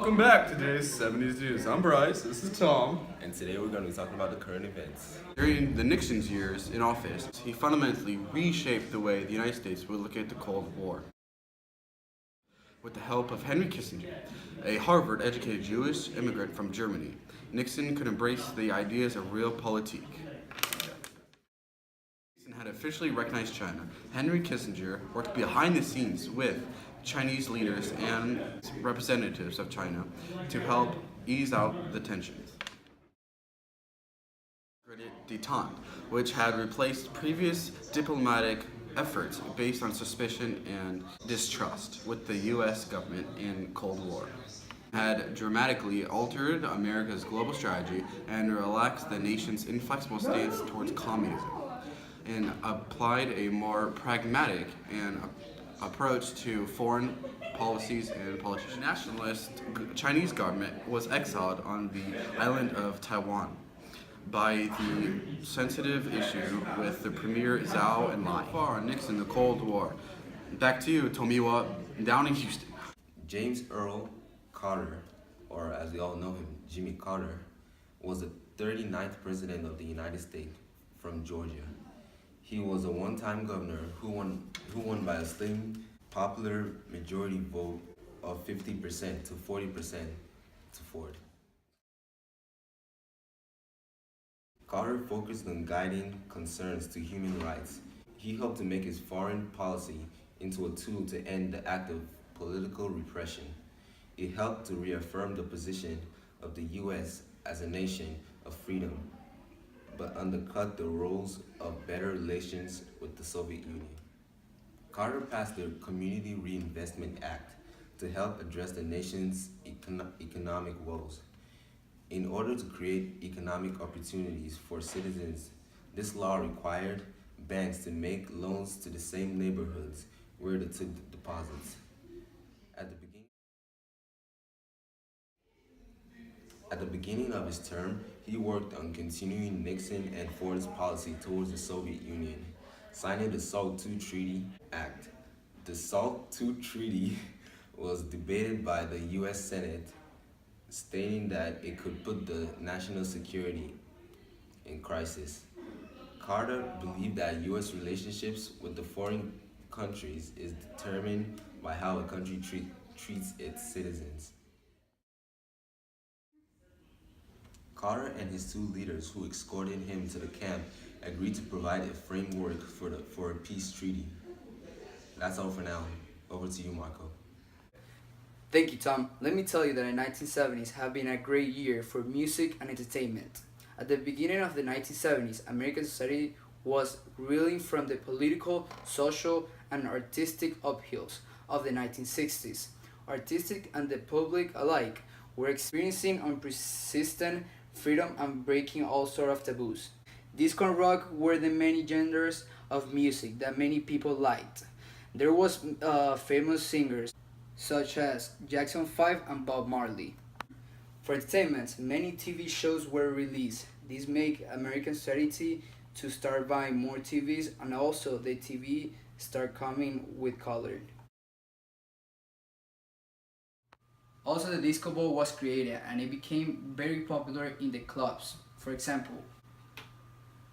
Welcome back to today's 70s News. I'm Bryce, this is Tom. And today we're going to be talking about the current events. During the Nixon's years in office, he fundamentally reshaped the way the United States would look at the Cold War. With the help of Henry Kissinger, a Harvard-educated Jewish immigrant from Germany, Nixon could embrace the ideas of realpolitik. Nixon had officially recognized China. Henry Kissinger worked behind the scenes with Chinese leaders and representatives of China to help ease out the tensions. Detente, which had replaced previous diplomatic efforts based on suspicion and distrust with the U.S. government in Cold War, had dramatically altered America's global strategy and relaxed the nation's inflexible stance towards communism, and applied a more pragmatic and approach to foreign policies and politics. The nationalist Chinese government was exiled on the island of Taiwan by the sensitive issue with the Premier Zhao and Lai. Far Nixon, the Cold War. Back to you, Tomiwa, down in Houston. James Earl Carter, or as we all know him, Jimmy Carter, was the 39th president of the United States from Georgia. He was a one-time governor who won by a slim popular majority vote of 50% to 40% to Ford. Carter focused on guiding concerns to human rights. He helped to make his foreign policy into a tool to end the act of political repression. It helped to reaffirm the position of the U.S. as a nation of freedom, but undercut the roles of better relations with the Soviet Union. Carter passed the Community Reinvestment Act to help address the nation's economic woes. In order to create economic opportunities for citizens, this law required banks to make loans to the same neighborhoods where they took the deposits. At the beginning of his term, he worked on continuing Nixon and Ford's policy towards the Soviet Union, signing the SALT II Treaty Act. The SALT II Treaty was debated by the U.S. Senate, stating that it could put the national security in crisis. Carter believed that U.S. relationships with the foreign countries is determined by how a country treats its citizens. Carter and his two leaders who escorted him to the camp agreed to provide a framework for a peace treaty. That's all for now. Over to you, Marco. Thank you, Tom. Let me tell you that the 1970s have been a great year for music and entertainment. At the beginning of the 1970s, American society was reeling from the political, social, and artistic uphills of the 1960s. Artistic and the public alike were experiencing unprecedented freedom and breaking all sorts of taboos. Disco and rock were the many genres of music that many people liked. There was famous singers such as Jackson 5 and Bob Marley. For entertainment, many TV shows were released. This made American society to start buying more TVs, and also the TV start coming with color. Also, the disco ball was created and it became very popular in the clubs. For example,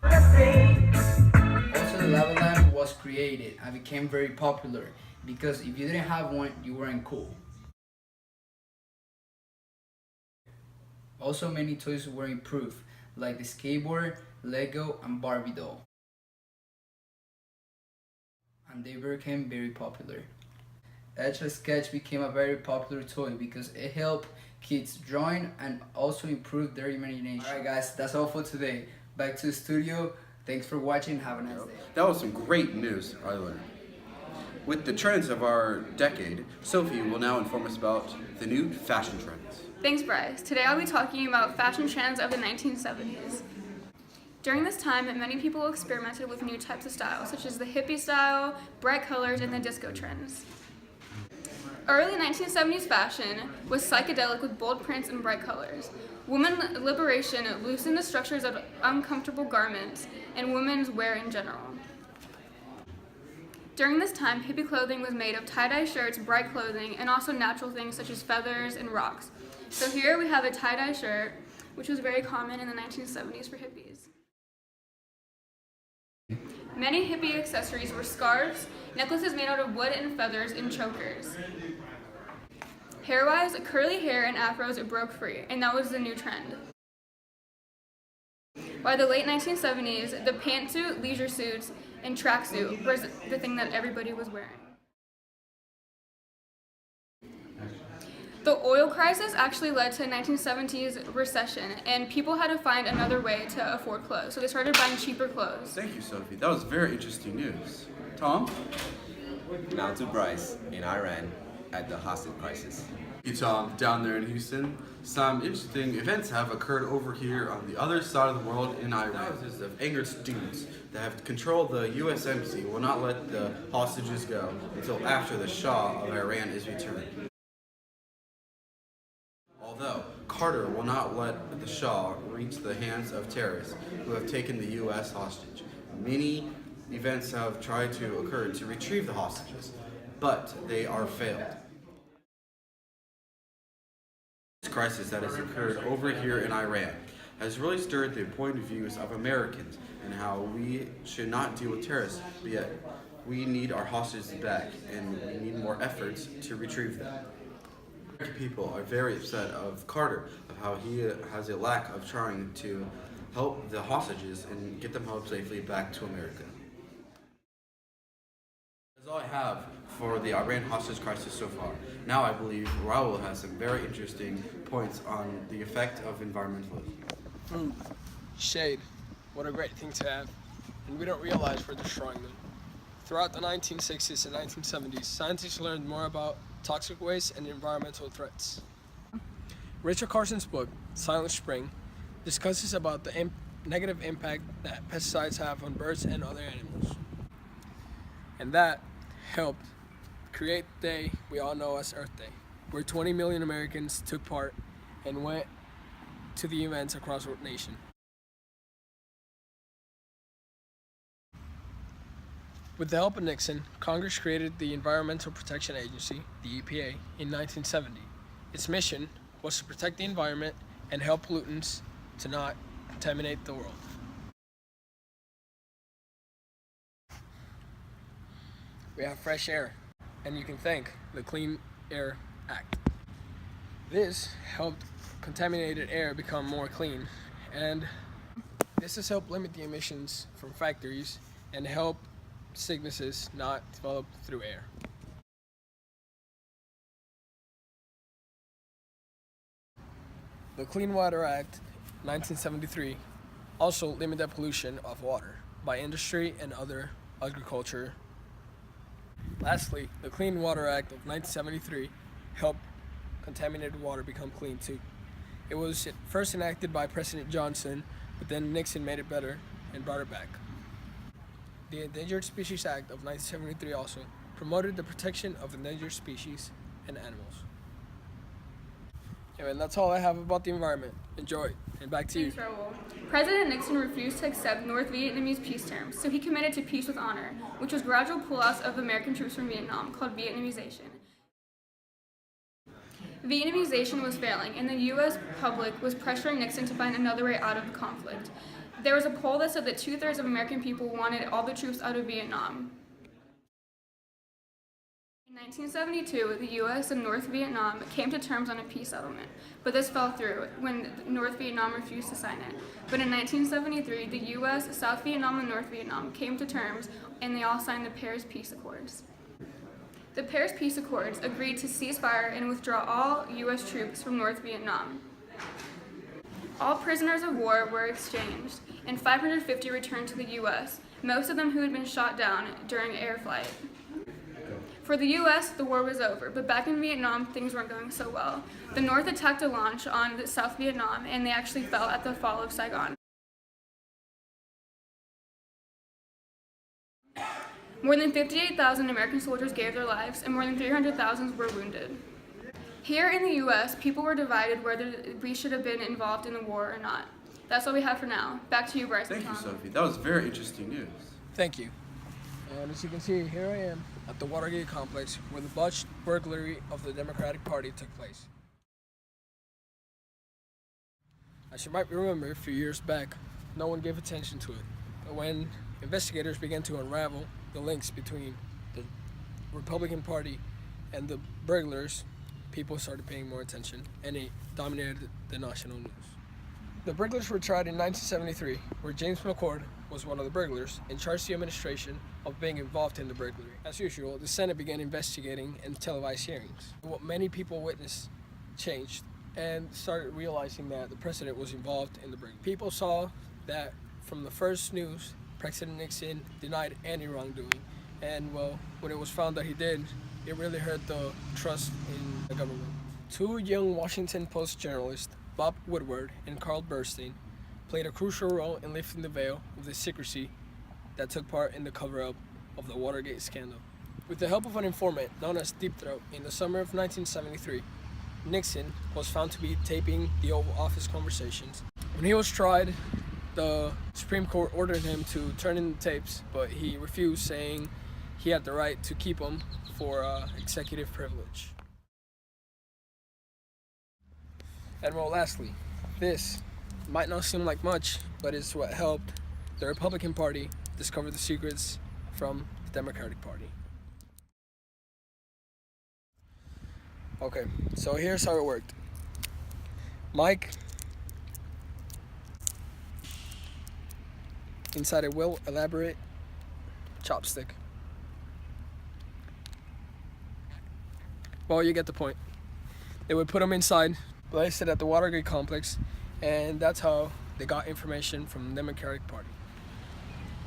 also the lava lamp was created and became very popular because if you didn't have one, you weren't cool. Also, many toys were improved, like the skateboard, Lego, and Barbie doll. And they became very popular. Etch-a-Sketch became a very popular toy because it helped kids drawing and also improved their imagination. Alright guys, that's all for today. Back to the studio. Thanks for watching. Have a nice day. That was some great news I learned. With the trends of our decade, Sophie will now inform us about the new fashion trends. Thanks, Bryce. Today I'll be talking about fashion trends of the 1970s. During this time, many people experimented with new types of styles, such as the hippie style, bright colors, and the disco trends. Early 1970s fashion was psychedelic with bold prints and bright colors. Women liberation loosened the structures of uncomfortable garments and women's wear in general. During this time, hippie clothing was made of tie-dye shirts, bright clothing, and also natural things such as feathers and rocks. So here we have a tie-dye shirt, which was very common in the 1970s for hippies. Many hippie accessories were scarves, necklaces made out of wood and feathers, and chokers. Hair-wise, curly hair and afros broke free, and that was the new trend. By the late 1970s, the pantsuit, leisure suits, and tracksuit was the thing that everybody was wearing. The oil crisis actually led to a 1970s recession, and people had to find another way to afford clothes, so they started buying cheaper clothes. Thank you, Sophie. That was very interesting news. Tom? Now to Bryce in Iran at the hostage crisis. Thank you, Tom. Down there in Houston, some interesting events have occurred over here on the other side of the world in Iran. Thousands of angered students that have controlled the U.S. Embassy will not let the hostages go until after the Shah of Iran is returned. Although Carter will not let the Shah reach the hands of terrorists who have taken the U.S. hostage. Many events have tried to occur to retrieve the hostages, but they are failed. This crisis that has occurred over here in Iran has really stirred the point of views of Americans and how we should not deal with terrorists, but yet we need our hostages back and we need more efforts to retrieve them. People are very upset of Carter, of how he has a lack of trying to help the hostages and get them home safely back to America. That's all I have for the Iran hostage crisis so far. Now I believe Raul has some very interesting points on the effect of environmentalism. Shade. What a great thing to have. And we don't realize we're destroying them. Throughout the 1960s and 1970s, scientists learned more about toxic waste and environmental threats. Rachel Carson's book, Silent Spring, discusses about the negative impact that pesticides have on birds and other animals. And that helped create the day we all know as Earth Day, where 20 million Americans took part and went to the events across our nation. With the help of Nixon, Congress created the Environmental Protection Agency, the EPA, in 1970. Its mission was to protect the environment and help pollutants to not contaminate the world. We have fresh air, and you can thank the Clean Air Act. This helped contaminated air become more clean, and this has helped limit the emissions from factories and help sicknesses not developed through air. The Clean Water Act 1973 also limited pollution of water by industry and other agriculture. Lastly, the Clean Water Act of 1973 helped contaminated water become clean too. It was first enacted by President Johnson, but then Nixon made it better and brought it back. The Endangered Species Act of 1973 also promoted the protection of endangered species and animals. Anyway, and that's all I have about the environment. Enjoy, and back to you. Thanks, Raul. President Nixon refused to accept North Vietnamese peace terms, so he committed to peace with honor, which was gradual pullouts of American troops from Vietnam, called Vietnamization. Vietnamization was failing, and the U.S. public was pressuring Nixon to find another way out of the conflict. There was a poll that said that 2/3 of American people wanted all the troops out of Vietnam. In 1972, the U.S. and North Vietnam came to terms on a peace settlement, but this fell through when North Vietnam refused to sign it. But in 1973, the U.S., South Vietnam, and North Vietnam came to terms, and they all signed the Paris Peace Accords. The Paris Peace Accords agreed to cease fire and withdraw all U.S. troops from North Vietnam. All prisoners of war were exchanged, and 550 returned to the U.S., most of them who had been shot down during air flight. For the U.S., the war was over, but back in Vietnam, things weren't going so well. The North attacked a launch on South Vietnam, and they actually fell at the fall of Saigon. More than 58,000 American soldiers gave their lives, and more than 300,000 were wounded. Here in the U.S., people were divided whether we should have been involved in the war or not. That's all we have for now. Back to you, Bryce. Thank you, Sophie. That was very interesting news. Thank you. And as you can see, here I am at the Watergate complex where the botched burglary of the Democratic Party took place. As you might remember, a few years back, no one gave attention to it. But when investigators began to unravel the links between the Republican Party and the burglars, people started paying more attention, and it dominated the national news. The burglars were tried in 1973, where James McCord was one of the burglars and charged the administration of being involved in the burglary. As usual, the Senate began investigating and televised hearings. What many people witnessed changed and started realizing that the president was involved in the burglary. People saw that from the first news, President Nixon denied any wrongdoing, and well, when it was found that he did, it really hurt the trust in the government. Two young Washington Post journalists, Bob Woodward and Carl Bernstein, played a crucial role in lifting the veil of the secrecy that took part in the cover-up of the Watergate scandal. With the help of an informant known as Deep Throat, in the summer of 1973, Nixon was found to be taping the Oval Office conversations. When he was tried, the Supreme Court ordered him to turn in the tapes, but he refused, saying he had the right to keep them for executive privilege. And well, lastly, this might not seem like much, but it's what helped the Republican Party discover the secrets from the Democratic Party. Okay, so here's how it worked. Mike, inside a well-elaborate chopstick. Well, you get the point. They would put him inside, place it at the Watergate complex, and that's how they got information from the Democratic Party.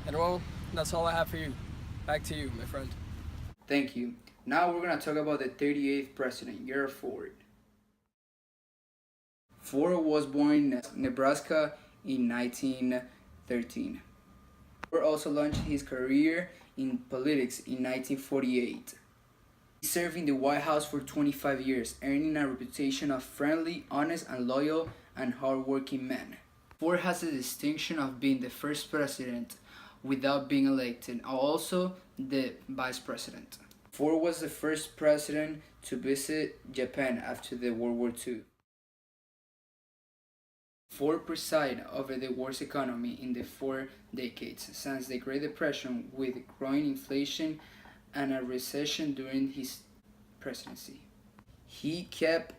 And well, that's all I have for you. Back to you, my friend. Thank you. Now we're going to talk about the 38th president, Gerald Ford. Ford was born in Nebraska in 1913. Ford also launched his career in politics in 1948. He served in the White House for 25 years, earning a reputation of friendly, honest, and loyal and hardworking man. Ford has the distinction of being the first president without being elected, and also the vice president. Ford was the first president to visit Japan after the World War II. Ford presided over the world's economy in the 4 decades since the Great Depression, with growing inflation and a recession during his presidency. He kept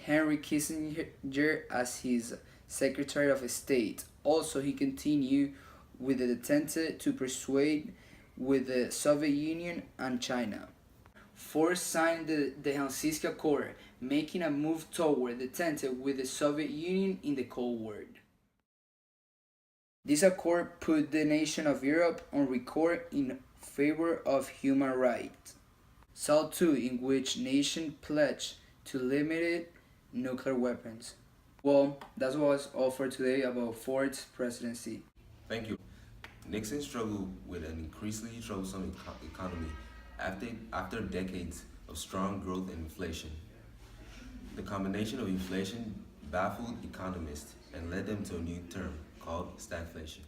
Henry Kissinger as his Secretary of State. Also, he continued with the attempt to persuade with the Soviet Union and China. Ford signed the Helsinki Accord, making a move toward the entente with the Soviet Union in the Cold War. This accord put the nation of Europe on record in favor of human rights. SALT II, in which nation pledged to limit nuclear weapons. Well, that was all for today about Ford's presidency. Thank you. Nixon struggled with an increasingly troublesome economy after decades of strong growth and inflation. The combination of inflation baffled economists and led them to a new term called stagflation.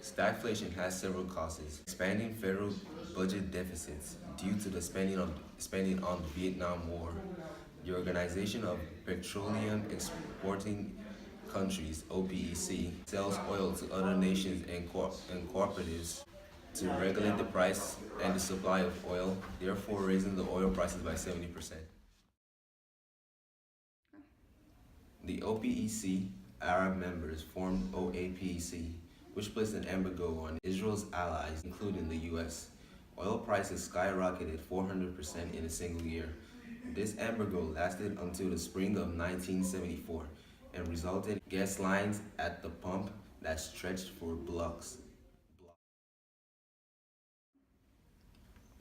Stagflation has several causes: expanding federal budget deficits due to the spending on the Vietnam War, the Organization of Petroleum Exporting Countries (OPEC) sells oil to other nations and cooperatives to regulate the price and the supply of oil, therefore raising the oil prices by 70%. The OPEC Arab members formed OAPEC, which placed an embargo on Israel's allies, including the US. Oil prices skyrocketed 400% in a single year. This embargo lasted until the spring of 1974 and resulted in gas lines at the pump that stretched for blocks.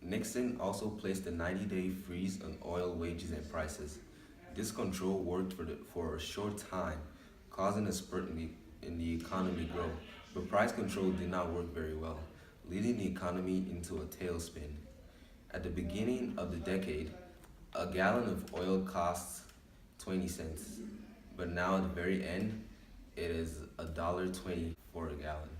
Nixon also placed a 90-day freeze on oil wages and prices. This control worked for a short time, causing a spurt in the economy growth, but price control did not work very well, leading the economy into a tailspin. At the beginning of the decade, a gallon of oil costs 20 cents, but now at the very end, it is $1.20 for a gallon.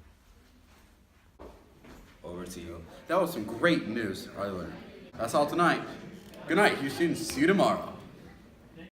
Over to you. That was some great news I learned. That's all tonight. Good night, Houston. See you tomorrow.